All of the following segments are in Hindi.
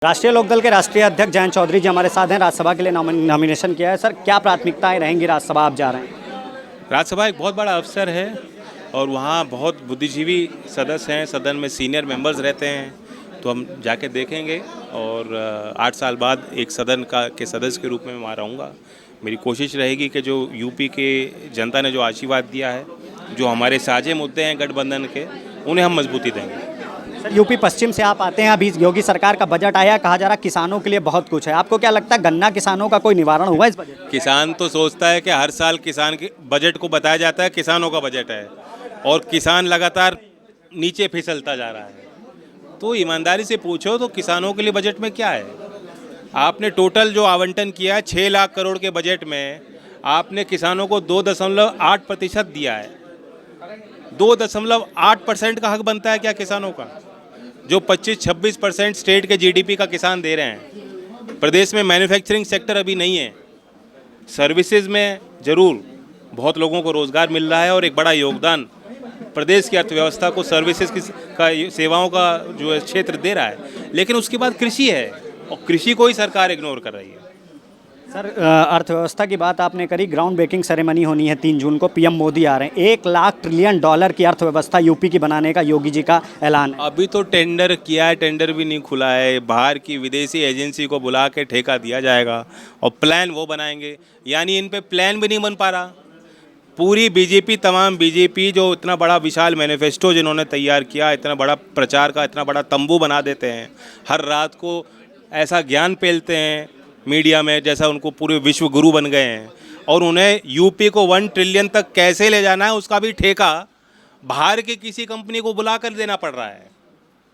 राष्ट्रीय लोकदल के राष्ट्रीय अध्यक्ष जयंत चौधरी जी हमारे साथ हैं। राज्यसभा के लिए नॉमिनेशन किया है। सर, क्या प्राथमिकताएं रहेंगी? राज्यसभा आप जा रहे हैं। राज्यसभा एक बहुत बड़ा अवसर है और वहाँ बहुत बुद्धिजीवी सदस्य हैं, सदन में सीनियर मेंबर्स रहते हैं, तो हम जाके देखेंगे। और 8 साल बाद एक सदन के सदस्य के रूप में मैं वहाँ रहूँगा। मेरी कोशिश रहेगी कि जो यूपी के जनता ने जो आशीर्वाद दिया है, जो हमारे साझे मुद्दे हैं गठबंधन के, उन्हें हम मजबूती देंगे। सर, यूपी पश्चिम से आप आते हैं। अभी योगी सरकार का बजट आया, कहा जा रहा है किसानों के लिए बहुत कुछ है। आपको क्या लगता है, गन्ना किसानों का कोई निवारण हुआ इस बजट? किसान तो सोचता है कि हर साल किसान के बजट को बताया जाता है किसानों का बजट है, और किसान लगातार नीचे फिसलता जा रहा है। तो ईमानदारी से पूछो तो किसानों के लिए बजट में क्या है? आपने टोटल जो आवंटन किया है 6 लाख करोड़ के बजट में, आपने किसानों को 2.8% दिया है। 2.8% का हक बनता है क्या किसानों का? जो 25-26% स्टेट के जीडीपी का किसान दे रहे हैं। प्रदेश में मैन्युफैक्चरिंग सेक्टर अभी नहीं है। सर्विसेज में ज़रूर बहुत लोगों को रोज़गार मिल रहा है और एक बड़ा योगदान प्रदेश की अर्थव्यवस्था को सर्विसेज का सेवाओं का जो क्षेत्र दे रहा है। लेकिन उसके बाद कृषि है, और कृषि को ही सरकार इग्नोर कर रही है। सर, अर्थव्यवस्था की बात आपने करी। ग्राउंड ब्रेकिंग सेरेमनी होनी है 3 जून को। पीएम मोदी आ रहे हैं। 1 लाख ट्रिलियन डॉलर की अर्थव्यवस्था यूपी की बनाने का योगी जी का ऐलान है। अभी तो टेंडर किया है, टेंडर भी नहीं खुला है। बाहर की विदेशी एजेंसी को बुला के ठेका दिया जाएगा और प्लान वो बनाएंगे। यानी इन पे प्लान भी नहीं बन पा रहा। पूरी बीजेपी, तमाम बीजेपी जो इतना बड़ा विशाल मैनिफेस्टो जिन्होंने तैयार किया, इतना बड़ा प्रचार का इतना बड़ा तंबू बना देते हैं, हर रात को ऐसा ज्ञान पेलते हैं मीडिया में जैसा उनको पूरे विश्व गुरु बन गए हैं। और उन्हें यूपी को 1 ट्रिलियन तक कैसे ले जाना है, उसका भी ठेका बाहर की किसी कंपनी को बुला कर देना पड़ रहा है।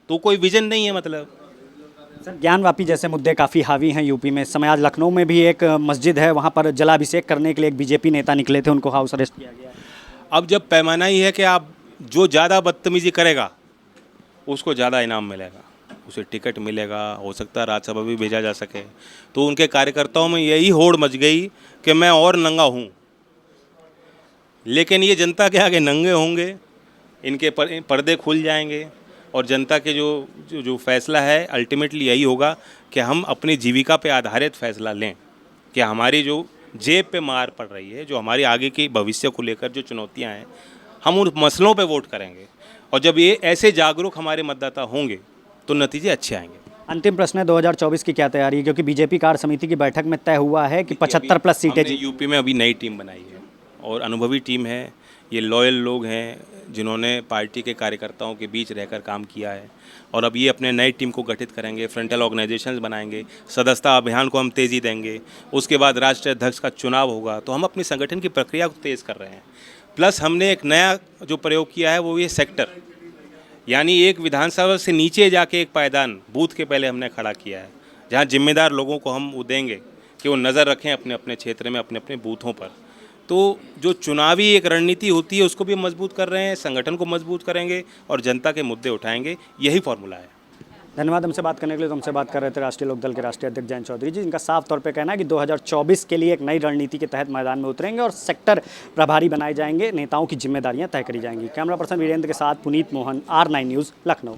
तो कोई विजन नहीं है। मतलब सर, ज्ञानवापी जैसे मुद्दे काफ़ी हावी हैं यूपी में। इस समय आज लखनऊ में भी एक मस्जिद है, वहाँ पर जलाभिषेक करने के लिए एक बीजेपी नेता निकले थे, उनको हाउस अरेस्ट किया गया है। अब जब पैमाना ही है कि आप जो ज़्यादा बदतमीजी करेगा उसको ज़्यादा इनाम मिलेगा, उसे टिकट मिलेगा, हो सकता है राज्यसभा भी भेजा जा सके। तो उनके कार्यकर्ताओं में यही होड़ मच गई कि मैं और नंगा हूँ। लेकिन ये जनता के आगे नंगे होंगे, इनके पर्दे खुल जाएंगे, और जनता के जो फैसला है अल्टीमेटली यही होगा कि हम अपनी जीविका पे आधारित फैसला लें कि हमारी जो जेब पे मार पड़ रही है, जो हमारी आगे की भविष्य को लेकर जो चुनौतियाँ हैं, हम उन मसलों पे वोट करेंगे। और जब ये ऐसे जागरूक हमारे मतदाता होंगे तो नतीजे अच्छे आएंगे। अंतिम प्रश्न है, 2024 की क्या तैयारी है? क्योंकि बीजेपी कार्य समिति की बैठक में तय हुआ है कि 75+ सीटें। यूपी में अभी नई टीम बनाई है और अनुभवी टीम है। ये लॉयल लोग हैं जिन्होंने पार्टी के कार्यकर्ताओं के बीच रहकर काम किया है, और अब ये अपने नई टीम को गठित करेंगे, फ्रंटल ऑर्गेनाइजेशंस बनाएंगे, सदस्यता अभियान को हम तेज़ी देंगे। उसके बाद राष्ट्रीय अध्यक्ष का चुनाव होगा। तो हम अपनी संगठन की प्रक्रिया को तेज़ कर रहे हैं। प्लस हमने एक नया जो प्रयोग किया है वो ये सेक्टर, यानी एक विधानसभा से नीचे जाके एक पायदान बूथ के पहले हमने खड़ा किया है, जहाँ जिम्मेदार लोगों को हम वो देंगे कि वो नज़र रखें अपने अपने क्षेत्र में, अपने अपने बूथों पर। तो जो चुनावी एक रणनीति होती है उसको भी मजबूत कर रहे हैं, संगठन को मजबूत करेंगे और जनता के मुद्दे उठाएंगे। यही फॉर्मूला है। धन्यवाद हमसे बात करने के लिए। तो हमसे बात कर रहे थे राष्ट्रीय लोकदल के राष्ट्रीय अध्यक्ष जयंत चौधरी जी, जिनका साफ तौर पे कहना है कि 2024 के लिए एक नई रणनीति के तहत मैदान में उतरेंगे और सेक्टर प्रभारी बनाए जाएंगे, नेताओं की जिम्मेदारियां तय करी जाएंगी। कैमरा पर्सन वीरेंद्र के साथ पुनीत मोहन, R9 न्यूज़, लखनऊ।